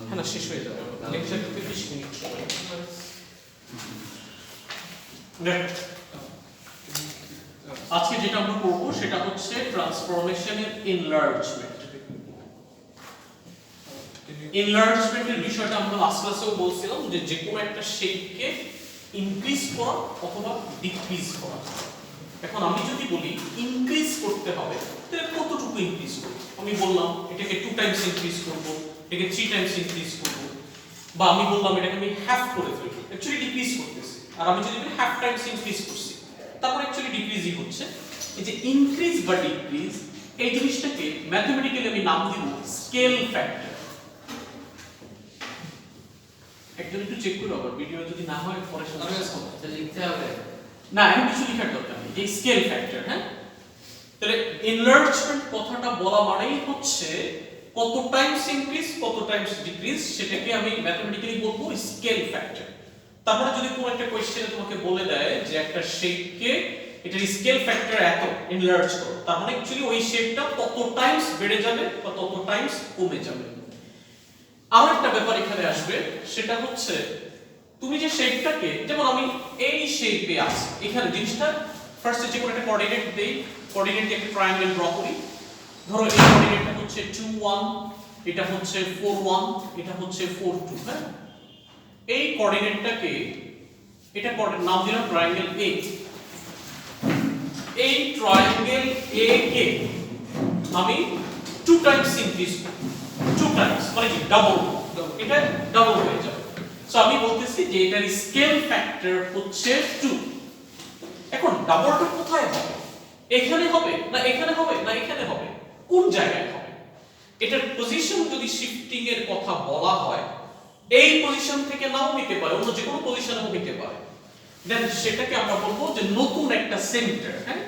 হ্যাঁ না, শেষ হয়ে যাবে লেকচার করতে 20 মিনিট সময়। আজকে যেটা আমরা করব সেটা হচ্ছে ট্রান্সফরমেশনের এনলার্জমেন্ট। এনলার্জমেন্টের বিষয়টা আমরা লাস্ট ক্লাসেও বলছিলাম যে যে কোনো একটা শেপকে ইনক্রিজ করা অথবা ডিক্রিজ করা। এখন আমি যদি বলি ইনক্রিজ করতে হবে তাহলে কতটুকু ইনক্রিজ করব? আমি বললাম এটাকে 2 টাইমস ইনক্রিজ করব, এটাকে 3 টাইমস ইনক্রিজ করব, বা আমি বললাম এটাকে আমি হাফ করে ফেলব, অ্যাকচুয়ালি ডিক্রিজ করতেছি। আর আমি যদি বলি হাফ টাইমস ইনক্রিজ করছি, তারপর অ্যাকচুয়ালি ডিক্রিজই হচ্ছে। এই যে ইনক্রিজ বা ডিক্রিজ এই জিনিসটাকে ম্যাথমেটিক্যালি আমি নাম দিব স্কেল ফ্যাক্টর। একজন একটু চেক করো আবার, ভিডিও যদি না হয় পরে এটা লিখতে হবে না, এখন কিছু লেখার দরকার নেই। এই স্কেল ফ্যাক্টর, হ্যাঁ, তাহলে এনলার্জমেন্ট কথাটা বলা মানেই হচ্ছে কত টাইমস ইনক্রিজ কত টাইমস ডিক্রিজ, সেটাকে আমি ম্যাথমেটিক্যালি বলবো স্কেল ফ্যাক্টর। তারপরে যদি কোনো একটা কোশ্চেনে তোমাকে বলে দেয় যে একটা শেপকে এটার স্কেল ফ্যাক্টর এত এনলার্জ করো, তার মানে অ্যাকচুয়ালি ওই শেপটা তত টাইমস বেড়ে যাবে বা তত টাইমস কমে যাবে। আর একটা ব্যাপার এখানে আসবে, সেটা হচ্ছে তুমি যে শেপটাকে, যেমন আমি এই শেপে আছি, এখানে জিনিসটা ফার্স্টে যে কোনো একটা কোঅর্ডিনেট দেই, কোঅর্ডিনেট দিয়ে একটা ট্রায়াঙ্গেল ড্র করি। ধরো এই কোঅর্ডিনেটটা হচ্ছে 2 1, এটা হচ্ছে 4 1, এটা হচ্ছে 4 2, হ্যাঁ। এই কোঅর্ডিনেটটাকে এটা কোঅর্ডিনেট নাম দিলাম ট্রায়াঙ্গেল A। এই ট্রায়াঙ্গেল A কে আমি 2 টাইমস ইনক্রিজ করি, 2 টাইমস মানে কি ডাবল, এটা ডাবল হয়ে যাবে। সো আমি বলতেছি যে এটার স্কেল ফ্যাক্টর হচ্ছে 2। এখন ডাবলটা কোথায় হবে? এখানে হবে না এখানে হবে না এখানে হবে? কোন জায়গায় হবে? এটার পজিশন যদি শিফটিং এর কথা বলা হয়, এই পজিশন থেকে নাও নিতে পারে, অন্য যে কোনো পজিশনেও নিতে পারে, দেন সেটাকে আমরা বলবো যে নতুন একটা সেন্টার, হ্যাঁ।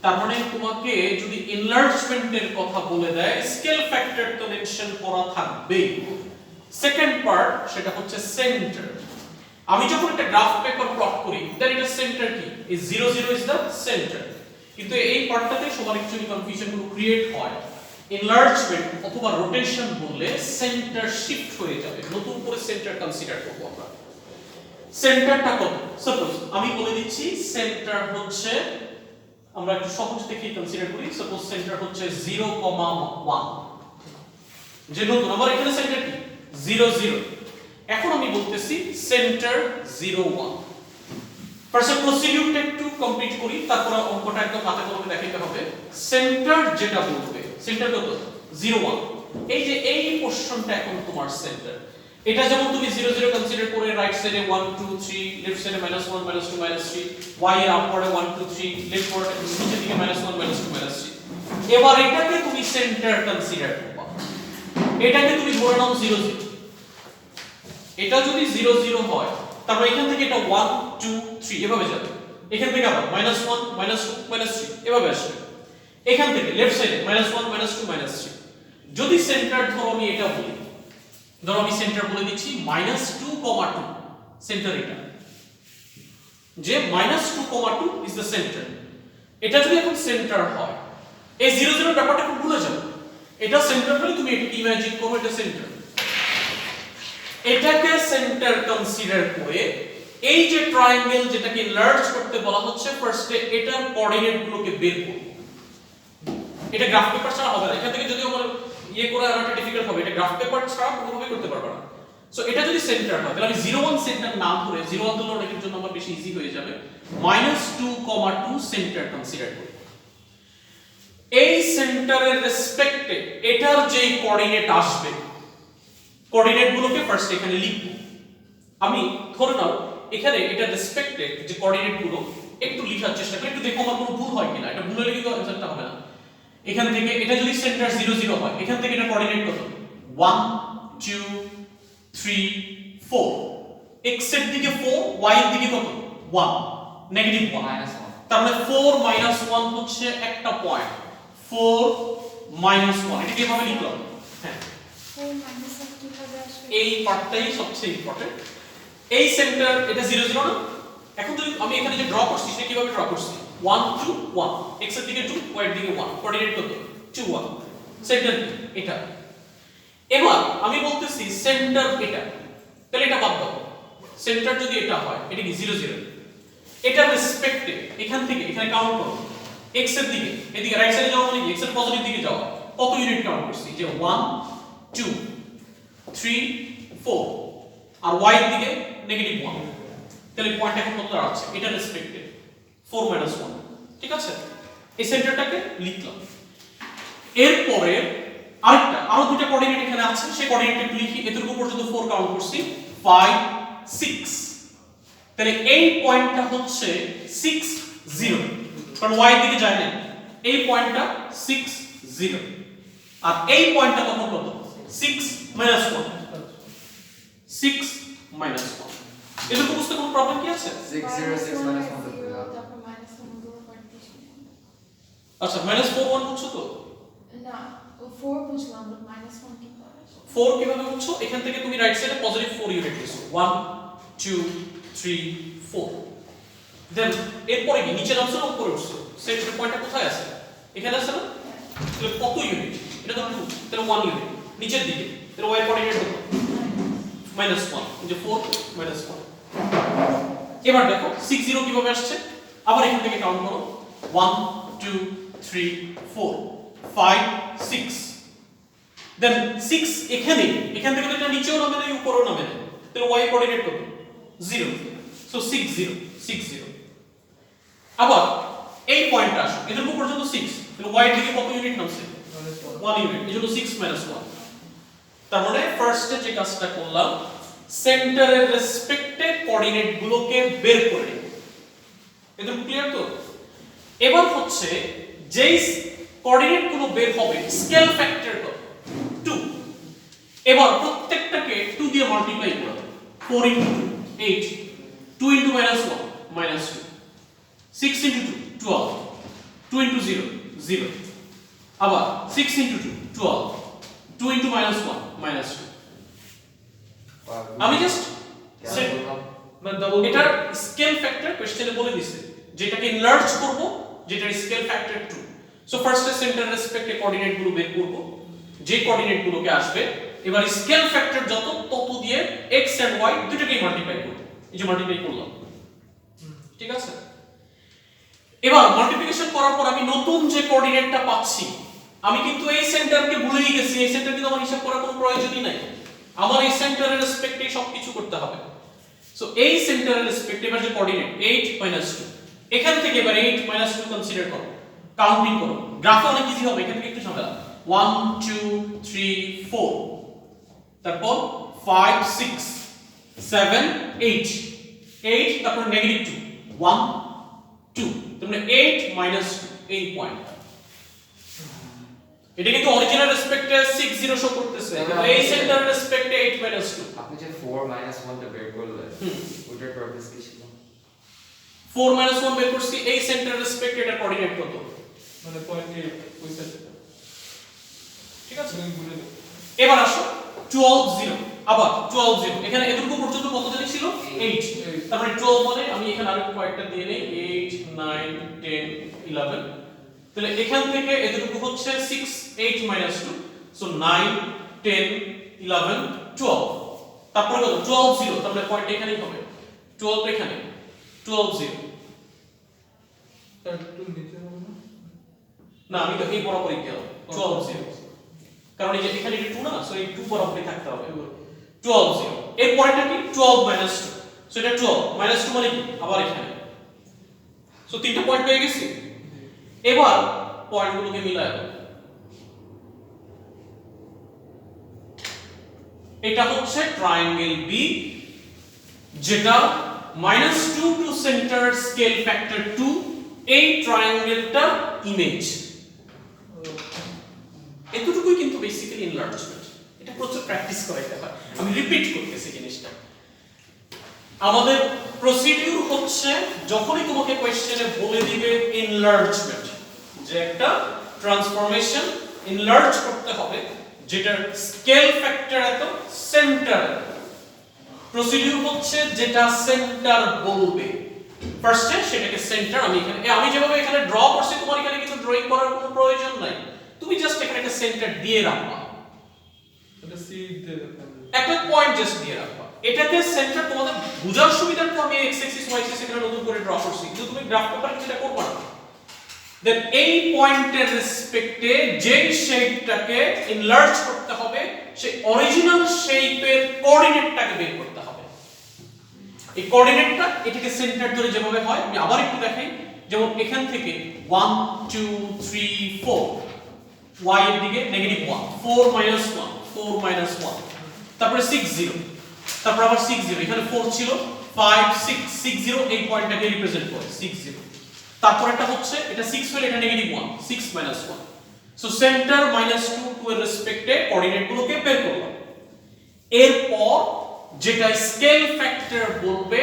তার মানে তোমাকে যদি এনলার্জমেন্টের কথা বলে দেয়, স্কেল ফ্যাক্টর তো মেনশন করা থাকবে। সেকেন্ড পার্ট সেটা হচ্ছে সেন্টার। আমি যখন একটা গ্রাফ পেপার প্লট করি, দেন এটা সেন্টার কি? এই 0 0 ইজ দা সেন্টার। কিন্তু এই পার্টটাতে সবার অ্যাকচুয়ালি কনফিউশন গুলো ক্রিয়েট হয়। এনলার্জমেন্ট অথবা রোটেশন বললে সেন্টার শিফট হয়ে যাবে, নতুন করে সেন্টার কনসিডার করব আমরা। সেন্টারটা কত? সাপোজ আমি বলে দিচ্ছি সেন্টার হচ্ছে, আমরা একটু সহজ থেকে কনসিডার করি, সাপোজ সেন্টার হচ্ছে 0,1, যে নতুন আমার এখানে সেন্টার কি 0 0। এখন আমি বলতেছি সেন্টার 0 1। ফার্স্ট প্রসিডিউরটা একটু কমপ্লিট করি, তারপর অঙ্কটা একদম হাতে কলমে দেখাতে হবে। সেন্টার যেটা বলবে, সেন্টার কত 0 1, এই যে এই পোরশনটা এখন তোমার সেন্টার। এটা যেমন তুমি 0 0 কনসিডার করে রাইট সাইডে 1 2 3, লেফট সাইডে -1 -2 -3, y এর আপওয়ার্ডে 1 2 3, লেফট ওয়ার্ডে নিচের দিকে -1 -2 -3। এবার এটাকে তুমি সেন্টার কনসিডার করবা, এটাকে তুমি ধরে নাও 0 0। এটা যদি 0 0 হয়, তারপর এখান থেকে এটা 1 2 3 এভাবে যাবে, এখান থেকে আবার -1 -2 -3 এভাবে আসবে, এখান থেকে লেফট সাইডে -1 -2 -3। যদি সেন্টার ধরো আমি এটা বলি, ধরো আমি সেন্টার বলে দিচ্ছি -2,2, সেন্টার এটা, যে -2,2 ইজ দ্য সেন্টার। এটা যদি এখন সেন্টার হয়, এই 0 0 ব্যাপারটা খুব ভুলে যাবে। এটা সেন্টার হলে তুমি এটাকে ইমাজিন করো এটা সেন্টার। এটাকে সেন্টার কনসিডার করে এই যে ট্রায়াঙ্গেল যেটাকে লার্জ করতে বলা হচ্ছে, ফার্স্টে এটার কোঅর্ডিনেট গুলোকে বের করব। এটা গ্রাফ পেপার ছাড়া হবে না, এখান থেকে যদি আমরা ইয়ে করে আনাটা ডিফিকাল্ট হবে, এটা গ্রাফ পেপার ছাড়া কোনোভাবে করতে পারবে না। সো এটা যদি সেন্টার হয়, তাহলে আমি 0 1 সেন্টার না ধরে 0 1 ধরলে অনেকের জন্য আমার বেশি ইজি হয়ে যাবে, -2,2 সেন্টার কনসিডার করি। এই সেন্টারের রেসপেক্টে এটার যে কোঅর্ডিনেট আসবে, কোঅর্ডিনেট গুলোকে ফার্স্ট এখানে লিখব। আমি ধরে নাও এখানে এটা রেসপেক্টে যে কোঅর্ডিনেট গুলো একটু লেখার চেষ্টা করি, একটু দেখো আমার কোনো ভুল হয় কিনা। এটা ভুল হলে কিন্তু অ্যানসারটা হবে না। এখান থেকে এটা যদি সেন্টার 0 0 হয়, এখান থেকে এটা কোঅর্ডিনেট কত 1 2 3 4, x এর দিকে 4, y এর দিকে কত 1, নেগেটিভ 1 -1। তার মানে 4 -1 হচ্ছে একটা পয়েন্ট, 4 -1 এটা কিভাবে লিখলাম? হ্যাঁ, 4 -1 কিভাবে আসবে? এই পার্টটাই সবচেয়ে ইম্পর্টেন্ট। এই সেন্টার এটা 0 0 না। এখন যদি আমি এখানে যে ড্র করছি সেটা কিভাবে ড্র করছি, 1 2 1, x এর দিকে 2, y এর দিকে 1, কোঅর্ডিনেট কত 2 1। সেন্টার এটা। এবার আমি বলতেছি সেন্টার এটা, তাহলে এটা বাদ দাও। সেন্টার যদি এটা হয়, এটা কি 0 0, এটা রেসপেক্টে এখান থেকে এখানে কাউন্ট করো x এর দিকে, এদিকে রাইট সাইডে যাওয়া মানে কি x এর পজিটিভ দিকে যাওয়া, কত ইউনিট কাউন্ট করছি যে 1 2 3 4, আর y এর দিকে নেগেটিভ 1, তাহলে পয়েন্ট এখন কত দাঁড়াচ্ছে এটা রেসপেক্টে 4 1, ঠিক আছে। এই সেন্টারটাকে লিখলাম। এরপরে আরো দুটো কোঅর্ডিনেট এখানে আছে, সেই কোঅর্ডিনেটটা একটু লিখি। এতটুকু পর্যন্ত 4 কাউন্ট করছি 5 6, তাহলে এই পয়েন্টটা হচ্ছে 6 0, কারণ y এর দিকে যায় না, এই পয়েন্টটা 6 0, আর এই পয়েন্টটা তখন কত 6 1, 6 1। এতটুকু বুঝতে কোনো প্রবলেম কি আছে? 6 0 6 minus 1 করতে দাও। তারপর মাইনাস 1 গুলো পার্টিশন। আচ্ছা -4 1 বুঝছো তো? না, 4 বুঝলাম, বাট মাইনাস 1 কি করে? 4 কিভাবে বুঝছো? এখান থেকে তুমি রাইট সাইডে পজিটিভ 4 ইউনিট নিছো, 1 2 3 4। দেন এরপরে কি নিচে নামছো না উপরে উঠছো? সেন্টার পয়েন্টটা কোথায় আছে? এখানে আছে না? তাহলে কত ইউনিট? এটা তো 2, তাহলে 1 ইউনিট নিচের দিকে, তাহলে y কোঅর্ডিনেট কত? -1, এই যে 4 -1। এবার দেখো 6 0 কিভাবে আসছে, আবার এখান থেকে কাউন্ট করো 1 2 3 4 5 6, দেন 6 এখানে, এখান থেকে তো এটা নিচেও নামে না উপরেও নামে না, তাহলে y কোঅর্ডিনেট কত 0, সো 6 0 6 0। আবার এই পয়েন্টটা আসো, এতটুকু পর্যন্ত 6, তাহলে y এর দিকে কত ইউনিট নামছে 1 ইউনিট, এজন্য 6 1। তার মানে ফার্স্টে যে কাজটা করলাম, সেন্টারের রেসপেক্টে কোঅর্ডিনেট গুলোকে বের করে নিই। এতটুকু ক্লিয়ার তো? এবার হচ্ছে যেই কোঅর্ডিনেট গুলো বের হবে স্কেল ফ্যাক্টর কত 2, এবার প্রত্যেকটাকে 2 দিয়ে মাল্টিপ্লাই করো, 4 into 2 8, 2 into -1 -2, 6 into 2 12, 2 into 0 0, আবার 6 into 2 12, 2 into -1 -2। আমি জাস্ট এটার স্কেল ফ্যাক্টর কোশ্চেনে বলে দিছে, যেটাকে এনলার্জ করব, যেটার স্কেল ফ্যাক্টর 2। সো ফার্স্টে সেন্টার রেসপেক্টে কোঅর্ডিনেট গুলো বের করব, যে কোঅর্ডিনেট গুলোকে আসবে এবার স্কেল ফ্যাক্টর যত তত দিয়ে x এন্ড y দুটোকেই মাল্টিপ্লাই করব, এই যে মাল্টিপ্লাই করলাম, ঠিক আছে। এবার মাল্টিপ্লিকেশন করার পর আমি নতুন যে কোঅর্ডিনেটটা পাচ্ছি, আমি কিন্তু এই সেন্টারকে ভুলেই গেছি, এই সেন্টার কিন্তু আমার হিসাব করার কোনো প্রয়োজনই নাই, আমার এই সেন্টারের রেসপেক্টে সবকিছু করতে হবে। সো এই সেন্টারের রেসপেক্টে এবার যে কোঅর্ডিনেট 8 2, এখান থেকে এবার 8 2 কনসিডার করো, কাউন্টিং করো, গ্রাফে অনেক ইজি হবে, এখান থেকে একটু ঝামেলা। 1 2 3 4, তারপর 5 6 7 8 8, তারপর -2 1 2, তাহলে 8 2 এই পয়েন্ট। এটা কিন্তু অরিজিনাল রেসপেক্টে 6 0 শো করতেছে, কিন্তু এই সেন্টার রেসপেক্টে 8 2। আপনি যে 4 1 টা বের করলেন, ওটার পারপাস কি ছিল? 4 1 বের করছি, এই সেন্টার রেসপেক্টে এটা কোঅর্ডিনেট কত, মানে পয়েন্টে ওই সাইডে, ঠিক আছে। তুমি ভুলে যাও। এবার আসো 12 0, আবার 12 0, এখানে এতটুকু পর্যন্ত কত জানি ছিল 8, তারপরে 12 মানে আমি এখানে আরেকটু কয়েকটা দিয়ে নেই 8 9 10 11, তাহলে এখান থেকে এতটুকু হচ্ছে 6 8 2, সো 9 10 11 12, তারপরে কত 12 0, তাহলে পয়েন্ট এখানেই হবে 12 এখানে 12 0। তার একটু নিচে হবে না? না আমি তো এই বরাবরই গেলাম 12 0, কারণ এই যে এখানে এটা 2 না, সো এই 2 বরাবরই থাকতে হবে 12 0। এর পরেরটা কি 12 2, সো এটা 12 2 মানে কি আবার এখানে, সো তিনটা পয়েন্ট পেয়ে গেছি। এবার পয়েন্টগুলোকে মিলায় দাও, এটা হচ্ছে ট্রায়াঙ্গেল বি, যেটা -2 টু সেন্টার স্কেল ফ্যাক্টর 2, এই ট্রায়াঙ্গেলটা ইমেজ। এতটুকুই কিন্তু বেসিক্যালি এনলার্জমেন্ট, এটা প্রচুর প্র্যাকটিস করাইতে হয়, আমি রিপিট করতেছি জিনিসটা। আমাদের প্রসিডিউর হচ্ছে যখনই তোমাকে কোশ্চেনে বলে দিবে এনলার্জমেন্ট, যে একটা ট্রান্সফরমেশন এনলার্জ করতে হবে যেটার স্কেল ফ্যাক্টর এত সেন্টার, প্রসিডিউর হচ্ছে যেটা সেন্টার বলবে ফার্স্টে সেটাকে সেন্টার। আমি যেভাবে এখানে ড্র করছি, তোমার এখানে কিন্তু ড্রয়িং করার কোনো প্রয়োজন নাই, তুমি জাস্ট এখানে একটা সেন্টার দিয়ে রাখবা, এটা সি দিয়ে রাখলাম। একটা পয়েন্ট জাস্ট দিয়ে রাখবা। এটাকে সেন্টার তোমাদের বোঝার সুবিধার্থে আমি এক্স অ্যাক্সিস ওয়াই অ্যাক্সিস এখানে নতুন করে ড্র করছি, কিন্তু তুমি গ্রাফ পেপারে যেটা করবা না। দেন এই পয়েন্টের রেসপেক্টে যেই শেপটাকে এনলার্জ করতে হবে সেই অরিজিনাল শেপের কোঅর্ডিনেটটাকে বের করতে হবে। এই কোঅর্ডিনেটটা এটাকে সেন্টার ধরে যেভাবে হয় আমি আবার একটু দেখাই, যেমন এখান থেকে 1 2 3 4 y এর দিকে -1 4 1 4 1, তারপরে 6 0, তারপর আবার 6 0, এখানে 4 ছিল 5 6 6 0, এই পয়েন্টটাকে রিপ্রেজেন্ট করে 6 0। তারপর এটা হচ্ছে এটা 6 হলে এটা -1 6 1, সো সেন্টার -2 2 এর রেসপেক্টে কোঅর্ডিনেট গুলোকে বের করলাম। এরপর যেটা স্কেল ফ্যাক্টর বলবে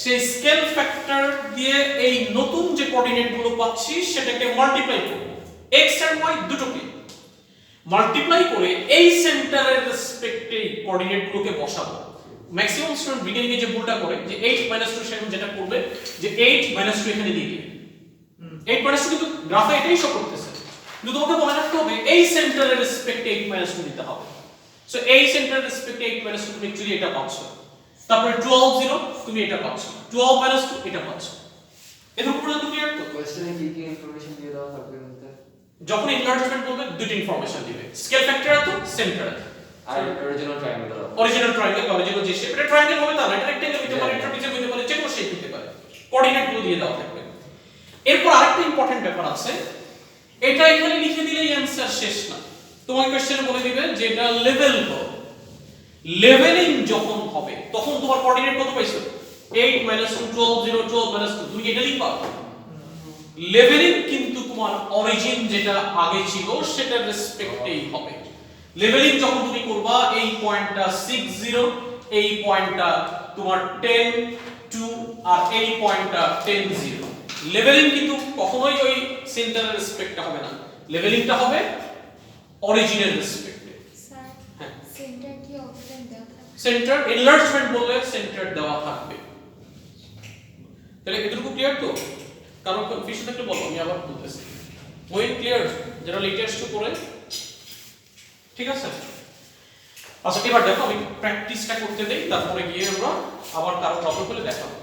সেই স্কেল ফ্যাক্টর দিয়ে এই নতুন যে কোঅর্ডিনেট গুলো পাচ্ছি সেটাকে মাল্টিপ্লাই করব, x আর y দুটোকে মাল্টিপ্লাই করে এই সেন্টারের রেসপেক্টে কোঅর্ডিনেট গুলোকে বসাবো। ম্যাক্সিমাম স্টুডেন্ট বিগিনিং এ যে ভুলটা করে যে 8 2 সেখানে যেটা করবে যে 8 2 এখানে দিয়ে দিবে, 8 2 কিন্তু গ্রাফে এটাই শো করতেছে, কিন্তু তোমাকে মনে রাখতে হবে এই সেন্টারের রেসপেক্টে 8 2 দিতে হবে। সো এই সেন্টারের রেসপেক্টে 8 2 তুমি অ্যাকচুয়ালি এটা পাচ্ছ, তারপরে 12 0 তুমি এটা পাচ্ছ, 12 2 এটা পাচ্ছ। এরকম পর্যন্ত ক্লিয়ার তো? কোশ্চেনে কি ইনফরমেশন দিয়ে দেওয়া থাকবে বলতে? যখন এনলার্জমেন্ট বলবে দুটো ইনফরমেশন দিবে, স্কেল ফ্যাক্টর এত সেন্টার এত। আর অরিজিনাল ট্রায়াঙ্গেল দাও। অরিজিনাল ট্রায়াঙ্গেল বা অরিজিনাল যে শেপ, এটা ট্রায়াঙ্গেল হবে তা না, এটা রেক্ট্যাঙ্গেল হতে পারে, ট্রাপিজম হতে পারে, যে কোনো শেপ হতে পারে, কোঅর্ডিনেট গুলো দিয়ে দেওয়া থাকবে। এরপর আরেকটা ইম্পর্টেন্ট ব্যাপার আছে, এটা এখানে লিখে দিলেই অ্যানসার শেষ না, তোমার কোশ্চেনে বলে দিবে যে এটা লেভেল করো। লেভেলিং যখন হবে তখন তোমার কোঅর্ডিনেট কত পাইছো? 8 2 12 0 12 2, তুমি কি এটা লিখবা? লেভেলিং কিন্তু তোমার অরিজিন যেটা আগে ছিল সেটার রেসপেক্টেই হবে। লেভেলিং যখন তুমি করবা এই পয়েন্টটা 6 0, এই পয়েন্টটা তোমার 10 2 আর এই পয়েন্টটা 10 0। লেভেলিং কিন্তু কখনোই ওই সেন্টারের রেসপেক্টে হবে না, লেভেলিংটা হবে অরিজিনের রেসপেক্টে। স্যার হ্যাঁ, সেন্টার কি অপশন দেওয়া থাকে? সেন্টার এনলার্জমেন্ট বললে সেন্টার দেওয়া থাকবে। তাহলে এতটুকু ক্লিয়ার তো? কারণ কনফিউশন থাকলে বলো, আমি আবার বলতেছি। ওই ক্লিয়ার যারা লেটেস্ট করে, ঠিক আছে? আচ্ছা এবার দেখো আমি প্র্যাকটিসটা করতে দেই, তারপরে গিয়ে আমরা আবার কারো প্রবলেম হলে দেখাবো।